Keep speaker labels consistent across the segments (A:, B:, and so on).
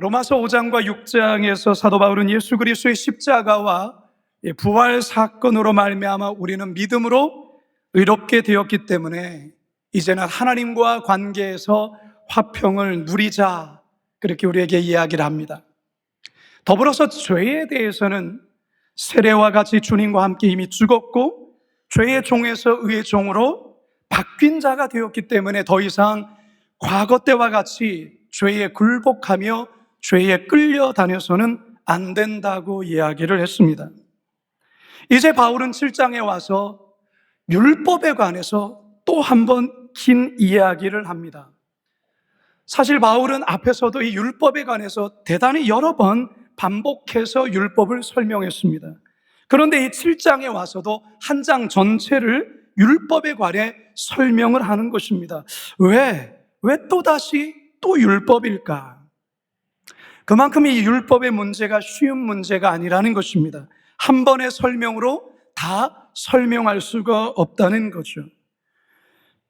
A: 로마서 5장과 6장에서 사도 바울은 예수 그리스도의 십자가와 부활 사건으로 말미암아 우리는 믿음으로 의롭게 되었기 때문에 이제는 하나님과 관계에서 화평을 누리자, 그렇게 우리에게 이야기를 합니다. 더불어서 죄에 대해서는 세례와 같이 주님과 함께 이미 죽었고 죄의 종에서 의의 종으로 바뀐 자가 되었기 때문에 더 이상 과거 때와 같이 죄에 굴복하며 죄에 끌려다녀서는 안 된다고 이야기를 했습니다. 이제 바울은 7장에 와서 율법에 관해서 또 한 번 긴 이야기를 합니다. 사실 바울은 앞에서도 이 율법에 관해서 대단히 여러 번 반복해서 율법을 설명했습니다. 그런데 이 7장에 와서도 한 장 전체를 율법에 관해 설명을 하는 것입니다. 왜 또다시 또 율법일까? 그만큼 이 율법의 문제가 쉬운 문제가 아니라는 것입니다. 한 번의 설명으로 다 설명할 수가 없다는 거죠.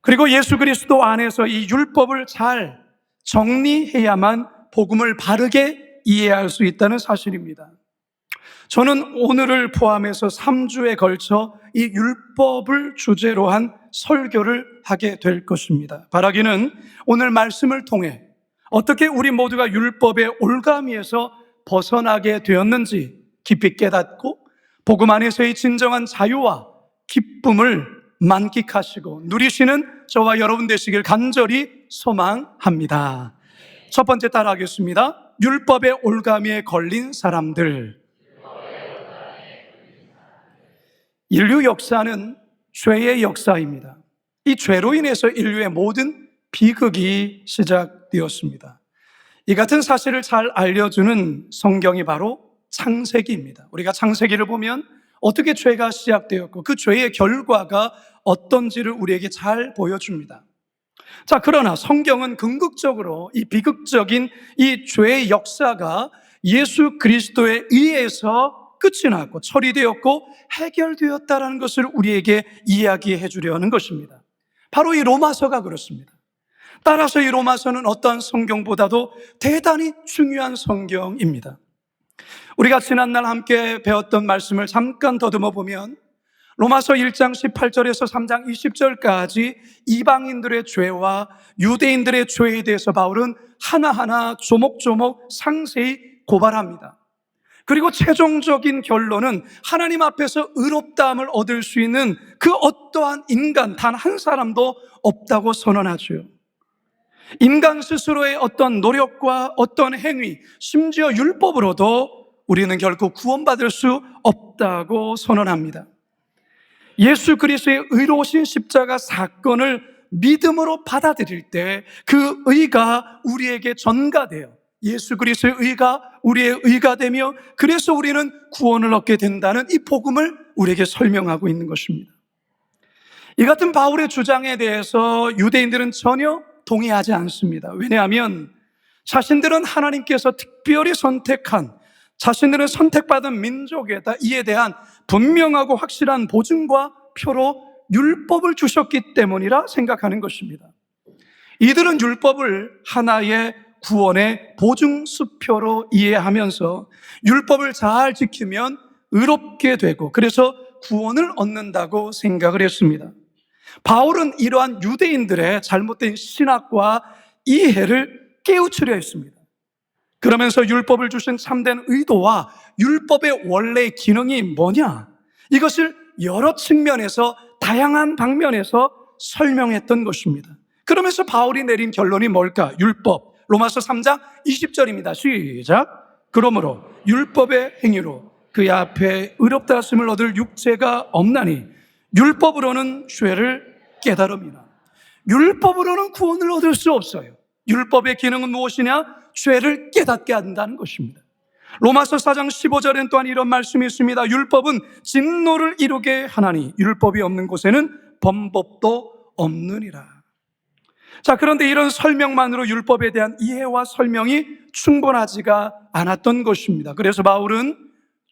A: 그리고 예수 그리스도 안에서 이 율법을 잘 정리해야만 복음을 바르게 이해할 수 있다는 사실입니다. 저는 오늘을 포함해서 3주에 걸쳐 이 율법을 주제로 한 설교를 하게 될 것입니다. 바라기는 오늘 말씀을 통해 어떻게 우리 모두가 율법의 올가미에서 벗어나게 되었는지 깊이 깨닫고 복음 안에서의 진정한 자유와 기쁨을 만끽하시고 누리시는 저와 여러분 되시길 간절히 소망합니다. 첫 번째 따라하겠습니다. 율법의 올가미에 걸린 사람들. 인류 역사는 죄의 역사입니다. 이 죄로 인해서 인류의 모든 비극이 시작되었습니다. 이 같은 사실을 잘 알려주는 성경이 바로 창세기입니다. 우리가 창세기를 보면 어떻게 죄가 시작되었고 그 죄의 결과가 어떤지를 우리에게 잘 보여줍니다. 자, 그러나 성경은 궁극적으로 이 비극적인 이 죄의 역사가 예수 그리스도에 의해서 끝이 났고 처리되었고 해결되었다는 것을 우리에게 이야기해 주려는 것입니다. 바로 이 로마서가 그렇습니다. 따라서 이 로마서는 어떠한 성경보다도 대단히 중요한 성경입니다. 우리가 지난날 함께 배웠던 말씀을 잠깐 더듬어 보면 로마서 1장 18절에서 3장 20절까지 이방인들의 죄와 유대인들의 죄에 대해서 바울은 하나하나 조목조목 상세히 고발합니다. 그리고 최종적인 결론은 하나님 앞에서 의롭다함을 얻을 수 있는 그 어떠한 인간 단 한 사람도 없다고 선언하죠. 인간 스스로의 어떤 노력과 어떤 행위, 심지어 율법으로도 우리는 결코 구원받을 수 없다고 선언합니다. 예수 그리스도의 의로우신 십자가 사건을 믿음으로 받아들일 때 그 의가 우리에게 전가되어 예수 그리스도의 의가 우리의 의가 되며 그래서 우리는 구원을 얻게 된다는 이 복음을 우리에게 설명하고 있는 것입니다. 이 같은 바울의 주장에 대해서 유대인들은 전혀 동의하지 않습니다. 왜냐하면 자신들은 하나님께서 특별히 선택한 자신들은 선택받은 민족에다 이에 대한 분명하고 확실한 보증과 표로 율법을 주셨기 때문이라 생각하는 것입니다. 이들은 율법을 하나의 구원의 보증수표로 이해하면서 율법을 잘 지키면 의롭게 되고 그래서 구원을 얻는다고 생각을 했습니다. 바울은 이러한 유대인들의 잘못된 신학과 이해를 깨우치려 했습니다. 그러면서 율법을 주신 참된 의도와 율법의 원래 기능이 뭐냐? 이것을 여러 측면에서 다양한 방면에서 설명했던 것입니다. 그러면서 바울이 내린 결론이 뭘까? 율법. 로마서 3장 20절입니다. 시작. 그러므로 율법의 행위로 그의 앞에 의롭다 하심을 얻을 육체가 없나니 율법으로는 죄를 깨달음이나. 율법으로는 구원을 얻을 수 없어요. 율법의 기능은 무엇이냐? 죄를 깨닫게 한다는 것입니다. 로마서 4장 15절엔 또한 이런 말씀이 있습니다. 율법은 진노를 이루게 하나니 율법이 없는 곳에는 범법도 없느니라. 자, 그런데 이런 설명만으로 율법에 대한 이해와 설명이 충분하지가 않았던 것입니다. 그래서 바울은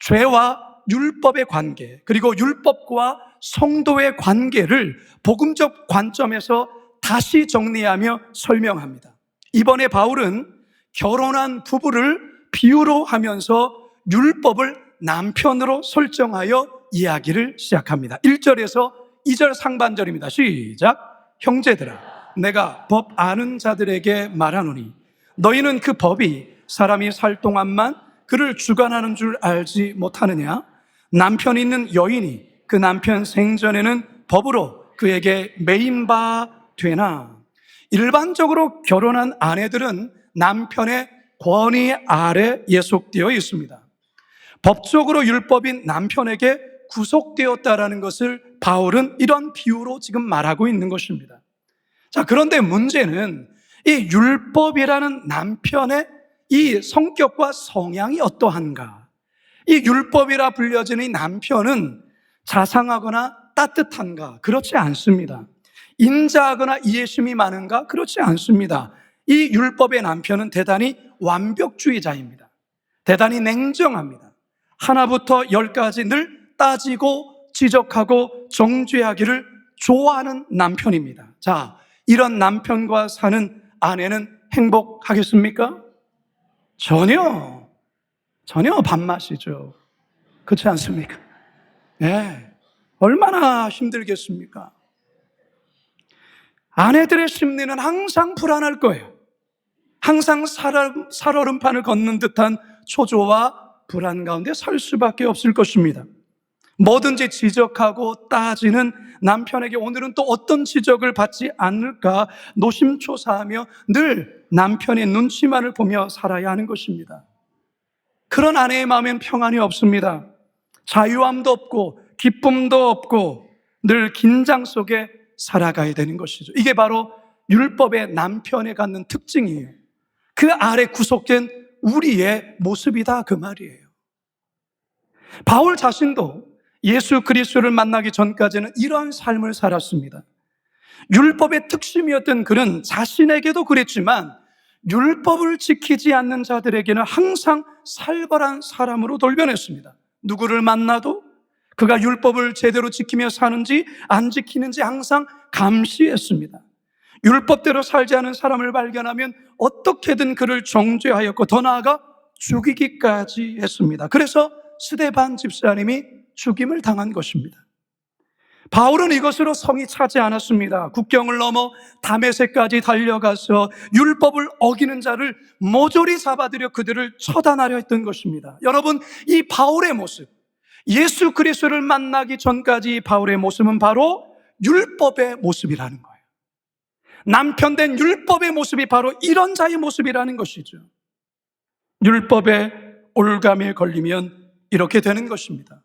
A: 죄와 율법의 관계, 그리고 율법과 성도의 관계를 복음적 관점에서 다시 정리하며 설명합니다. 이번에 바울은 결혼한 부부를 비유로 하면서 율법을 남편으로 설정하여 이야기를 시작합니다. 1절에서 2절 상반절입니다. 시작. 형제들아, 내가 법 아는 자들에게 말하노니 너희는 그 법이 사람이 살 동안만 그를 주관하는 줄 알지 못하느냐? 남편 있는 여인이 그 남편 생전에는 법으로 그에게 매인 바 되나? 일반적으로 결혼한 아내들은 남편의 권위 아래 예속되어 있습니다. 법적으로 율법인 남편에게 구속되었다라는 것을 바울은 이런 비유로 지금 말하고 있는 것입니다. 자, 그런데 문제는 이 율법이라는 남편의 이 성격과 성향이 어떠한가? 이 율법이라 불려지는 이 남편은 자상하거나 따뜻한가? 그렇지 않습니다. 인자하거나 이해심이 많은가? 그렇지 않습니다. 이 율법의 남편은 대단히 완벽주의자입니다. 대단히 냉정합니다. 하나부터 열까지 늘 따지고 지적하고 정죄하기를 좋아하는 남편입니다. 자, 이런 남편과 사는 아내는 행복하겠습니까? 전혀 밥맛이죠. 그렇지 않습니까? 네. 얼마나 힘들겠습니까? 아내들의 심리는 항상 불안할 거예요. 항상 살얼음판을 걷는 듯한 초조와 불안 가운데 살 수밖에 없을 것입니다. 뭐든지 지적하고 따지는 남편에게 오늘은 또 어떤 지적을 받지 않을까 노심초사하며 늘 남편의 눈치만을 보며 살아야 하는 것입니다. 그런 아내의 마음엔 평안이 없습니다. 자유함도 없고 기쁨도 없고 늘 긴장 속에 살아가야 되는 것이죠. 이게 바로 율법의 남편에 갖는 특징이에요. 그 아래 구속된 우리의 모습이다 그 말이에요. 바울 자신도 예수 그리스도를 만나기 전까지는 이런 삶을 살았습니다. 율법의 특심이었던 그는 자신에게도 그랬지만 율법을 지키지 않는 자들에게는 항상 살벌한 사람으로 돌변했습니다. 누구를 만나도 그가 율법을 제대로 지키며 사는지 안 지키는지 항상 감시했습니다. 율법대로 살지 않은 사람을 발견하면 어떻게든 그를 정죄하였고 더 나아가 죽이기까지 했습니다. 그래서 스데반 집사님이 죽임을 당한 것입니다. 바울은 이것으로 성이 차지 않았습니다. 국경을 넘어 다메섹까지 달려가서 율법을 어기는 자를 모조리 잡아들여 그들을 처단하려 했던 것입니다. 여러분, 이 바울의 모습, 예수 그리스도를 만나기 전까지 바울의 모습은 바로 율법의 모습이라는 거예요. 남편 된 율법의 모습이 바로 이런 자의 모습이라는 것이죠. 율법의 올감에 걸리면 이렇게 되는 것입니다.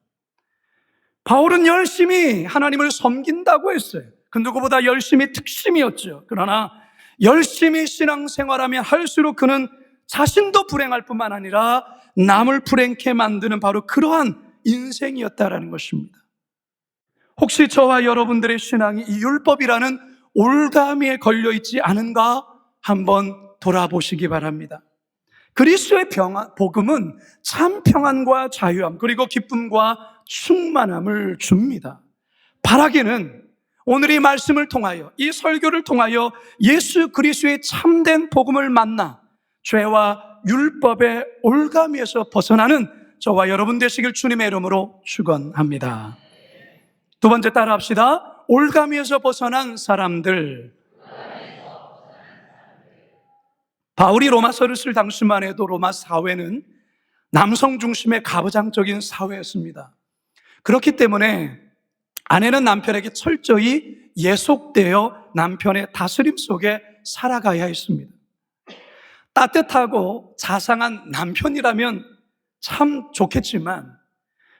A: 바울은 열심히 하나님을 섬긴다고 했어요. 그 누구보다 열심히 특심이었죠. 그러나 열심히 신앙생활하면 할수록 그는 자신도 불행할 뿐만 아니라 남을 불행케 만드는 바로 그러한 인생이었다라는 것입니다. 혹시 저와 여러분들의 신앙이 이 율법이라는 올가미에 걸려있지 않은가 한번 돌아보시기 바랍니다. 그리스도의 복음은 참 평안과 자유함 그리고 기쁨과 충만함을 줍니다. 바라기는 오늘 이 말씀을 통하여 이 설교를 통하여 예수 그리스도의 참된 복음을 만나 죄와 율법의 올가미에서 벗어나는 저와 여러분 되시길 주님의 이름으로 축원합니다. 두 번째 따라합시다. 올가미에서 벗어난 사람들. 바울이 로마서를 쓸 당시만 해도 로마 사회는 남성 중심의 가부장적인 사회였습니다. 그렇기 때문에 아내는 남편에게 철저히 예속되어 남편의 다스림 속에 살아가야 했습니다. 따뜻하고 자상한 남편이라면 참 좋겠지만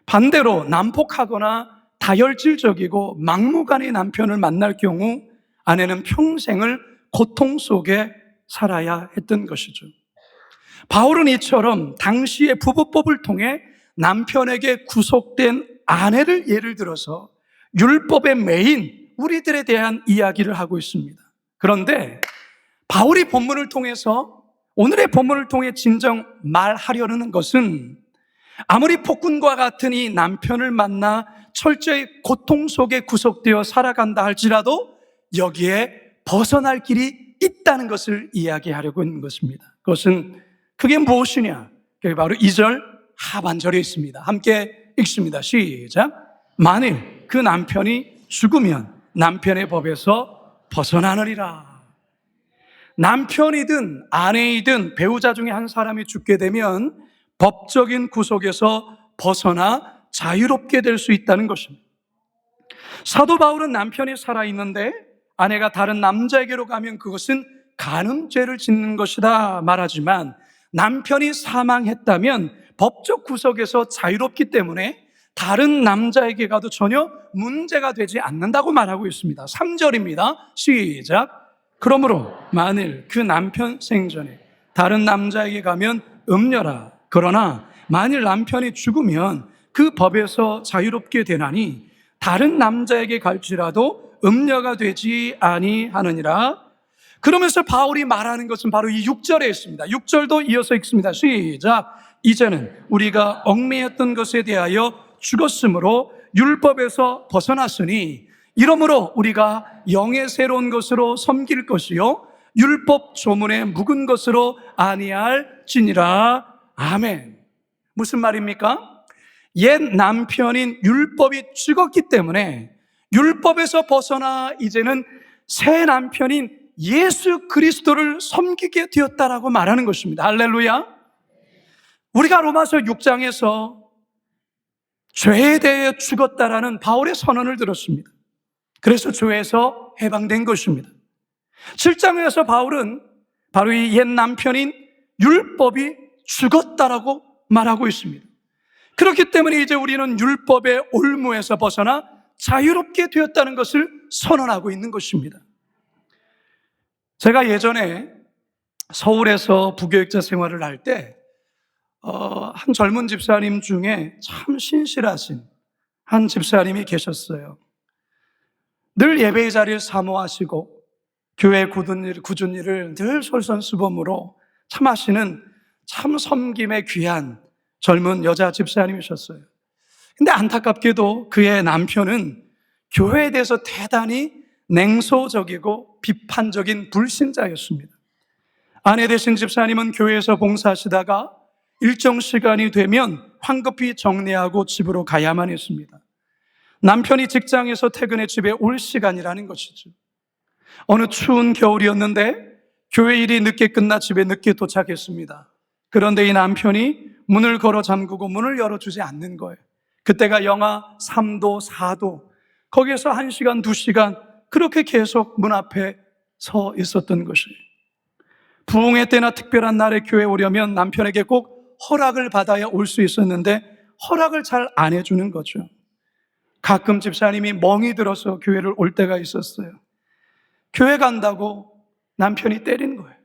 A: 반대로 난폭하거나 다혈질적이고 막무가내 남편을 만날 경우 아내는 평생을 고통 속에 살아야 했던 것이죠. 바울은 이처럼 당시의 부부법을 통해 남편에게 구속된 아내를 예를 들어서 율법의 메인 우리들에 대한 이야기를 하고 있습니다. 그런데 바울이 본문을 통해서 오늘의 본문을 통해 진정 말하려는 것은 아무리 폭군과 같은 이 남편을 만나 철저히 고통 속에 구속되어 살아간다 할지라도 여기에 벗어날 길이 있다는 것을 이야기하려고 하는 것입니다. 그것은 그게 무엇이냐? 그게 바로 2절 하반절에 있습니다. 함께 읽습니다. 시작. 만일 그 남편이 죽으면 남편의 법에서 벗어나느니라. 남편이든 아내이든 배우자 중에 한 사람이 죽게 되면 법적인 구속에서 벗어나 자유롭게 될 수 있다는 것입니다. 사도 바울은 남편이 살아있는데 아내가 다른 남자에게로 가면 그것은 간음죄를 짓는 것이다 말하지만, 남편이 사망했다면 법적 구속에서 자유롭기 때문에 다른 남자에게 가도 전혀 문제가 되지 않는다고 말하고 있습니다. 3절입니다. 시작. 그러므로 만일 그 남편 생전에 다른 남자에게 가면 음녀라. 그러나 만일 남편이 죽으면 그 법에서 자유롭게 되나니 다른 남자에게 갈지라도 음녀가 되지 아니하느니라. 그러면서 바울이 말하는 것은 바로 이 6절에 있습니다. 6절도 이어서 읽습니다. 시작. 이제는 우리가 얽매였던 것에 대하여 죽었으므로 율법에서 벗어났으니 이러므로 우리가 영의 새로운 것으로 섬길 것이요 율법 조문에 묵은 것으로 아니할지니라. 아멘. 무슨 말입니까? 옛 남편인 율법이 죽었기 때문에 율법에서 벗어나 이제는 새 남편인 예수 그리스도를 섬기게 되었다라고 말하는 것입니다. 할렐루야. 우리가 로마서 6장에서 죄에 대해 죽었다라는 바울의 선언을 들었습니다. 그래서 죄에서 해방된 것입니다. 7장에서 바울은 바로 이 옛 남편인 율법이 죽었다라고 말하고 있습니다. 그렇기 때문에 이제 우리는 율법의 올무에서 벗어나 자유롭게 되었다는 것을 선언하고 있는 것입니다. 제가 예전에 서울에서 부교육자 생활을 할 때 한 젊은 집사님 중에 참 신실하신 한 집사님이 계셨어요. 늘 예배의 자리를 사모하시고 교회 굳은 일을 늘 솔선수범으로 참 하시는 참 섬김의 귀한 젊은 여자 집사님이셨어요. 근데 안타깝게도 그의 남편은 교회에 대해서 대단히 냉소적이고 비판적인 불신자였습니다. 아내 되신 집사님은 교회에서 봉사하시다가 일정 시간이 되면 황급히 정리하고 집으로 가야만 했습니다. 남편이 직장에서 퇴근해 집에 올 시간이라는 것이죠. 어느 추운 겨울이었는데 교회 일이 늦게 끝나 집에 늦게 도착했습니다. 그런데 이 남편이 문을 걸어 잠그고 문을 열어주지 않는 거예요. 그때가 영하 3도, 4도, 거기에서 1시간, 2시간 그렇게 계속 문 앞에 서 있었던 것이에요. 부흥회 때나 특별한 날에 교회에 오려면 남편에게 꼭 허락을 받아야 올 수 있었는데 허락을 잘 안 해주는 거죠. 가끔 집사님이 멍이 들어서 교회를 올 때가 있었어요. 교회 간다고 남편이 때린 거예요.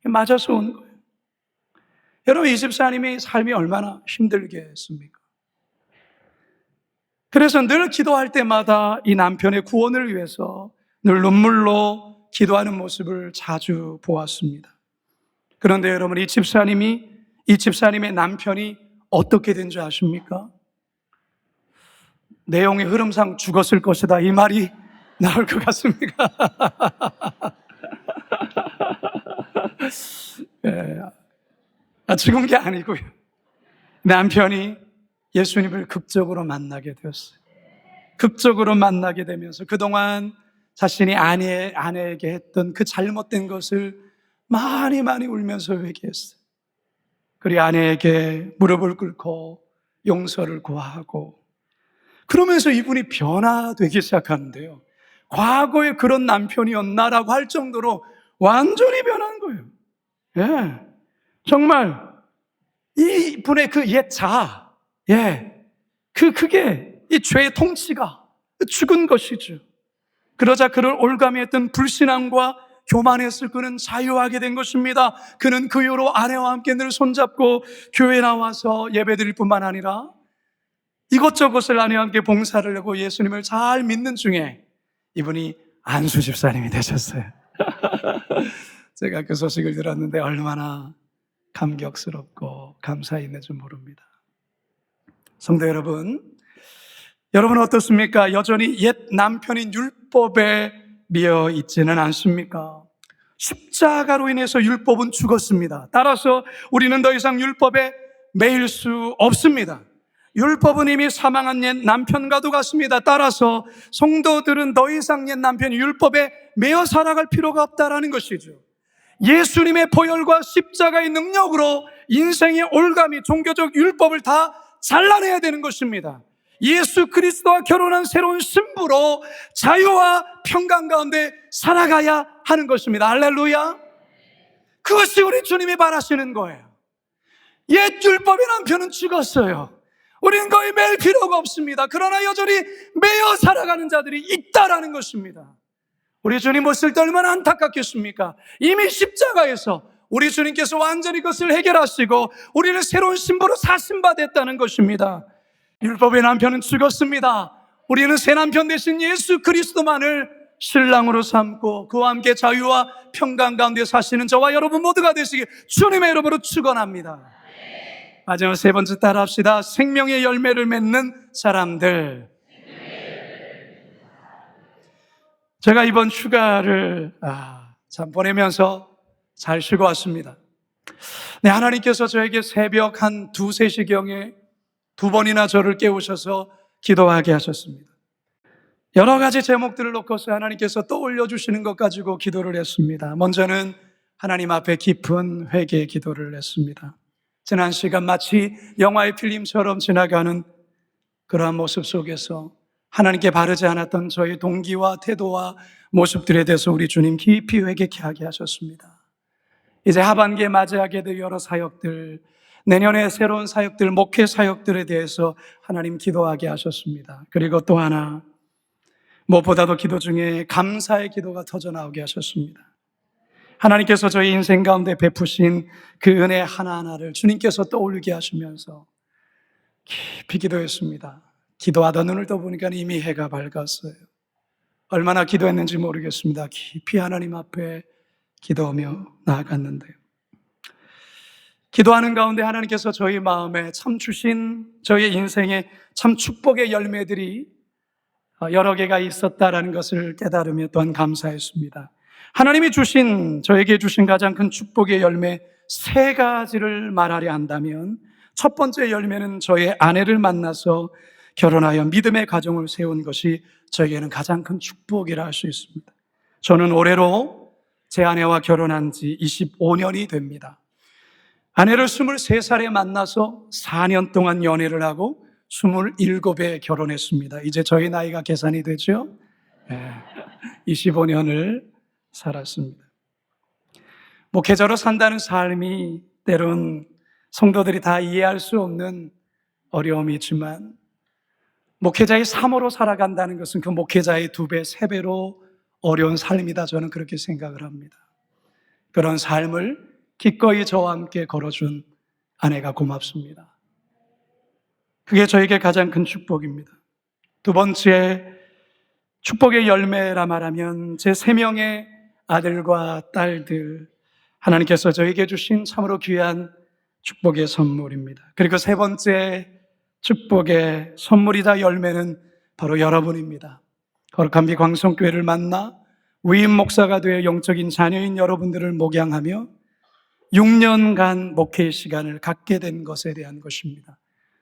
A: 맞아서 온 거예요. 여러분, 이 집사님이 삶이 얼마나 힘들겠습니까? 그래서 늘 기도할 때마다 이 남편의 구원을 위해서 늘 눈물로 기도하는 모습을 자주 보았습니다. 그런데 여러분, 이 집사님의 남편이 어떻게 된 줄 아십니까? 내용의 흐름상 죽었을 것이다, 이 말이 나올 것 같습니까? 죽은 게 아니고요. 남편이 예수님을 극적으로 만나게 되었어요. 극적으로 만나게 되면서 그동안 자신이 아내에게 했던 그 잘못된 것을 많이 울면서 회개했어요. 그리고 아내에게 무릎을 꿇고 용서를 구하고, 그러면서 이분이 변화되기 시작하는데요. 과거에 그런 남편이었나라고 할 정도로 완전히 변한 거예요. 예. 정말 이분의 그 옛 자아, 그게 이 죄의 통치가 죽은 것이죠. 그러자 그를 올가매했던 불신앙과 교만했을 그는 자유하게 된 것입니다. 그는 그 이후로 아내와 함께 늘 손잡고 교회에 나와서 예배드릴 뿐만 아니라 이것저것을 아내와 함께 봉사를 하고 예수님을 잘 믿는 중에 이분이 안수 집사님이 되셨어요. 제가 그 소식을 들었는데 얼마나 감격스럽고 감사히 있는지 모릅니다. 성도 여러분, 여러분은 어떻습니까? 여전히 옛 남편인 율법에 미어 있지는 않습니까? 십자가로 인해서 율법은 죽었습니다. 따라서 우리는 더 이상 율법에 매일 수 없습니다. 율법은 이미 사망한 옛 남편과도 같습니다. 따라서 성도들은 더 이상 옛 남편이 율법에 매여 살아갈 필요가 없다라는 것이죠. 예수님의 보혈과 십자가의 능력으로 인생의 올가미, 종교적 율법을 다 잘라내야 되는 것입니다. 예수 그리스도와 결혼한 새로운 신부로 자유와 평강 가운데 살아가야 하는 것입니다. 할렐루야. 그것이 우리 주님이 바라시는 거예요. 옛 율법의 남편은 죽었어요. 우리는 거의 매일 필요가 없습니다. 그러나 여전히 매여 살아가는 자들이 있다라는 것입니다. 우리 주님 모실 때 얼마나 안타깝겠습니까? 이미 십자가에서 우리 주님께서 완전히 그것을 해결하시고 우리를 새로운 신부로 사신받았다는 것입니다. 율법의 남편은 죽었습니다. 우리는 새 남편 대신 예수 그리스도만을 신랑으로 삼고 그와 함께 자유와 평강 가운데 사시는 저와 여러분 모두가 되시길 주님의 이름으로 축원합니다. 마지막 세 번째 따라합시다. 생명의 열매를 맺는 사람들. 제가 이번 휴가를 참 보내면서 잘 쉬고 왔습니다. 네, 하나님께서 저에게 새벽 한 2, 3시경에 2번이나 저를 깨우셔서 기도하게 하셨습니다. 여러 가지 제목들을 놓고서 하나님께서 떠올려 주시는 것 가지고 기도를 했습니다. 먼저는 하나님 앞에 깊은 회개 기도를 했습니다. 지난 시간 마치 영화의 필름처럼 지나가는 그러한 모습 속에서 하나님께 바르지 않았던 저의 동기와 태도와 모습들에 대해서 우리 주님 깊이 회개케 하게 하셨습니다. 이제 하반기에 맞이하게 될 여러 사역들, 내년에 새로운 사역들, 목회 사역들에 대해서 하나님 기도하게 하셨습니다. 그리고 또 하나, 무엇보다도 기도 중에 감사의 기도가 터져나오게 하셨습니다. 하나님께서 저희 인생 가운데 베푸신 그 은혜 하나하나를 주님께서 떠올리게 하시면서 깊이 기도했습니다. 기도하다 눈을 떠보니까 이미 해가 밝았어요. 얼마나 기도했는지 모르겠습니다. 깊이 하나님 앞에 기도하며 나아갔는데요. 기도하는 가운데 하나님께서 저희 마음에 참 주신 저희 인생에 참 축복의 열매들이 여러 개가 있었다라는 것을 깨달으며 또한 감사했습니다. 하나님이 저에게 주신 가장 큰 축복의 열매 3가지를 말하려 한다면 첫 번째 열매는 저의 아내를 만나서 결혼하여 믿음의 가정을 세운 것이 저에게는 가장 큰 축복이라 할 수 있습니다. 저는 올해로 제 아내와 결혼한 지 25년이 됩니다. 아내를 23살에 만나서 4년 동안 연애를 하고 27에 결혼했습니다. 이제 저희 나이가 계산이 되죠? 25년을 살았습니다. 목회자로 산다는 삶이 때론 성도들이 다 이해할 수 없는 어려움이 있지만 목회자의 삶으로 살아간다는 것은 그 목회자의 2배, 3배로 어려운 삶이다. 저는 그렇게 생각을 합니다. 그런 삶을 기꺼이 저와 함께 걸어준 아내가 고맙습니다. 그게 저에게 가장 큰 축복입니다. 2번째 축복의 열매라 말하면 제 3명의 아들과 딸들, 하나님께서 저에게 주신 참으로 귀한 축복의 선물입니다. 그리고 3번째 축복의 선물이자 열매는 바로 여러분입니다. 거룩한 비 광성교회를 만나 위임 목사가 되어 영적인 자녀인 여러분들을 목양하며 6년간 목회의 시간을 갖게 된 것에 대한 것입니다.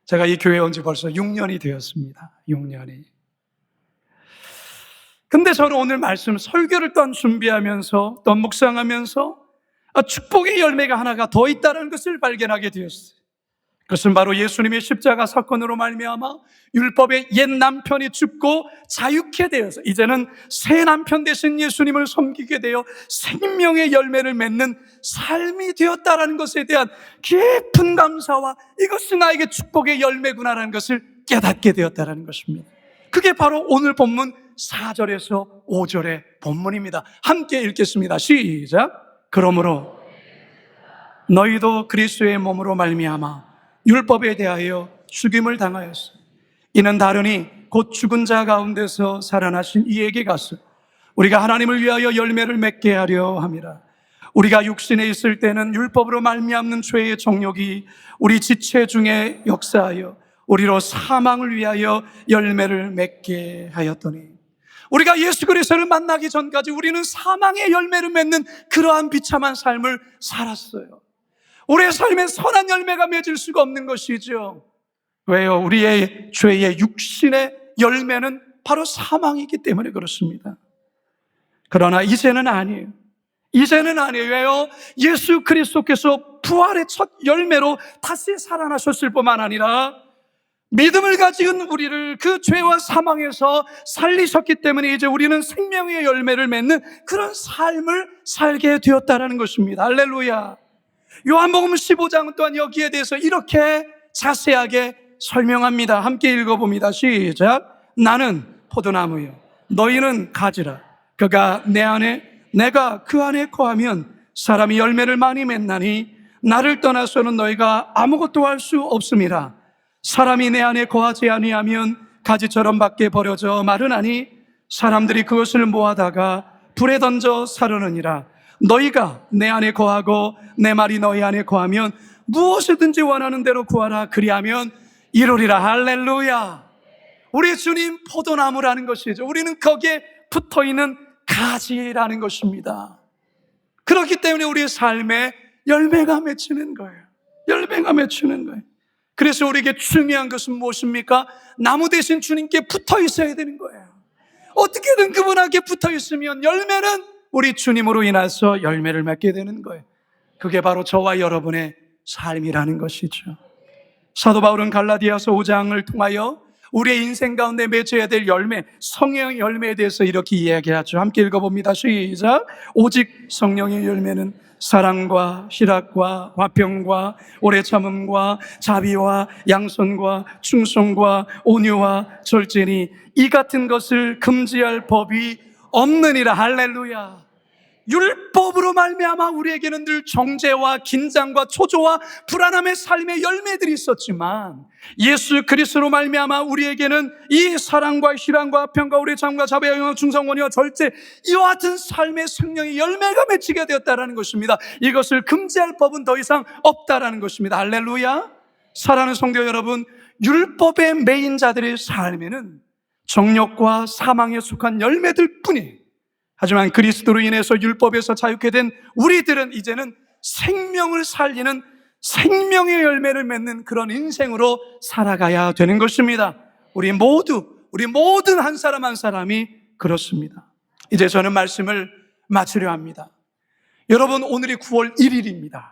A: 제가 이 교회에 온 지 벌써 6년이 되었습니다. 6년이. 근데 저는 오늘 말씀 설교를 또한 준비하면서 또 묵상하면서 축복의 열매가 하나가 더 있다는 것을 발견하게 되었어요. 그것은 바로 예수님의 십자가 사건으로 말미암아 율법의 옛 남편이 죽고 자유케 되어서 이제는 새 남편 대신 예수님을 섬기게 되어 생명의 열매를 맺는 삶이 되었다라는 것에 대한 깊은 감사와 이것이 나에게 축복의 열매구나라는 것을 깨닫게 되었다라는 것입니다. 그게 바로 오늘 본문 4절에서 5절의 본문입니다. 함께 읽겠습니다. 시작. 그러므로 너희도 그리스도의 몸으로 말미암아 율법에 대하여 죽임을 당하였어. 이는 다르니 곧 죽은 자 가운데서 살아나신 이에게 갔어. 우리가 하나님을 위하여 열매를 맺게 하려 함이라. 우리가 육신에 있을 때는 율법으로 말미암는 죄의 정욕이 우리 지체 중에 역사하여 우리로 사망을 위하여 열매를 맺게 하였더니 우리가 예수 그리스도를 만나기 전까지 우리는 사망의 열매를 맺는 그러한 비참한 삶을 살았어요. 우리의 삶에 선한 열매가 맺을 수가 없는 것이죠. 왜요? 우리의 죄의 육신의 열매는 바로 사망이기 때문에 그렇습니다. 그러나 이제는 아니에요. 이제는 아니에요. 왜요? 예수 그리스도께서 부활의 첫 열매로 다시 살아나셨을 뿐만 아니라 믿음을 가진 우리를 그 죄와 사망에서 살리셨기 때문에 이제 우리는 생명의 열매를 맺는 그런 삶을 살게 되었다는 것입니다. 할렐루야. 요한복음 15장은 또한 여기에 대해서 이렇게 자세하게 설명합니다. 함께 읽어봅니다. 시작. 나는 포도나무요, 너희는 가지라. 그가 내 안에, 내가 그 안에 거하면 사람이 열매를 많이 맺나니 나를 떠나서는 너희가 아무것도 할 수 없음이라. 사람이 내 안에 거하지 아니하면 가지처럼 밖에 버려져 마르나니 사람들이 그것을 모아다가 불에 던져 사르느니라. 너희가 내 안에 거하고 내 말이 너희 안에 거하면 무엇이든지 원하는 대로 구하라. 그리하면 이루리라. 할렐루야. 우리 주님 포도나무라는 것이죠. 우리는 거기에 붙어있는 가지라는 것입니다. 그렇기 때문에 우리의 삶에 열매가 맺히는 거예요. 열매가 맺히는 거예요. 그래서 우리에게 중요한 것은 무엇입니까? 나무 대신 주님께 붙어 있어야 되는 거예요. 어떻게든 그분에게 붙어 있으면 열매는 우리 주님으로 인해서 열매를 맺게 되는 거예요. 그게 바로 저와 여러분의 삶이라는 것이죠. 사도 바울은 갈라디아서 5장을 통하여 우리의 인생 가운데 맺어야 될 열매, 성령의 열매에 대해서 이렇게 이야기하죠. 함께 읽어봅니다. 시작. 오직 성령의 열매는 사랑과 희락과 화평과 오래 참음과 자비와 양선과 충성과 온유와 절제니 이 같은 것을 금지할 법이 없느니라. 할렐루야. 율법으로 말미암아 우리에게는 늘 정죄와 긴장과 초조와 불안함의 삶의 열매들이 있었지만 예수 그리스도로 말미암아 우리에게는 이 사랑과 희락과 평과 우리의 참과 자비와 영광 충성원이와 절제, 이와 같은 삶의 성령의 열매가 맺히게 되었다는 것입니다. 이것을 금지할 법은 더 이상 없다라는 것입니다. 할렐루야. 사랑하는 성도 여러분, 율법의 매인 자들의 삶에는 정욕과 사망에 속한 열매들 뿐이에요. 하지만 그리스도로 인해서 율법에서 자유케 된 우리들은 이제는 생명을 살리는 생명의 열매를 맺는 그런 인생으로 살아가야 되는 것입니다. 우리 모든 한 사람 한 사람이 그렇습니다. 이제 저는 말씀을 마치려 합니다. 여러분, 오늘이 9월 1일입니다.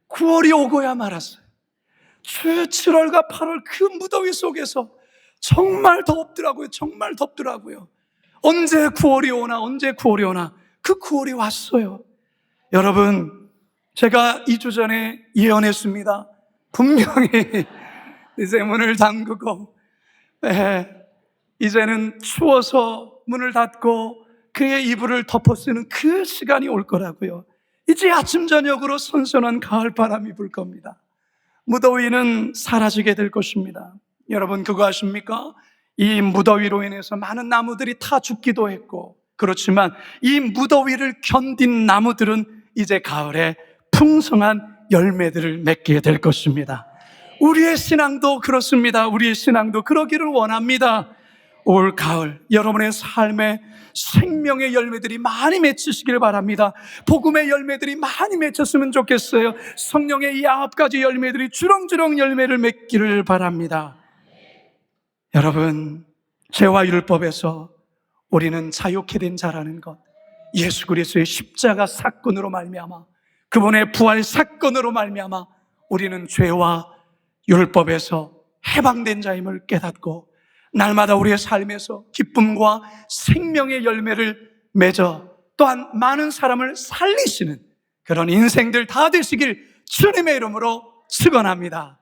A: 9월이 오고야 말았어요. 7월과 8월 그 무더위 속에서 정말 덥더라고요. 정말 덥더라고요. 언제 9월이 오나, 언제 9월이 오나. 그 9월이 왔어요. 여러분, 제가 2주 전에 예언했습니다. 분명히 이제 문을 잠그고, 이제는 추워서 문을 닫고 그의 이불을 덮어 쓰는 그 시간이 올 거라고요. 이제 아침 저녁으로 선선한 가을바람이 불 겁니다. 무더위는 사라지게 될 것입니다. 여러분, 그거 아십니까? 이 무더위로 인해서 많은 나무들이 타 죽기도 했고, 그렇지만 이 무더위를 견딘 나무들은 이제 가을에 풍성한 열매들을 맺게 될 것입니다. 우리의 신앙도 그렇습니다. 우리의 신앙도 그러기를 원합니다. 올 가을 여러분의 삶에 생명의 열매들이 많이 맺히시길 바랍니다. 복음의 열매들이 많이 맺혔으면 좋겠어요. 성령의 이 9가지 열매들이 주렁주렁 열매를 맺기를 바랍니다. 여러분, 죄와 율법에서 우리는 자유케 된 자라는 것, 예수 그리스도의 십자가 사건으로 말미암아, 그분의 부활 사건으로 말미암아 우리는 죄와 율법에서 해방된 자임을 깨닫고 날마다 우리의 삶에서 기쁨과 생명의 열매를 맺어 또한 많은 사람을 살리시는 그런 인생들 다 되시길 주님의 이름으로 축원합니다.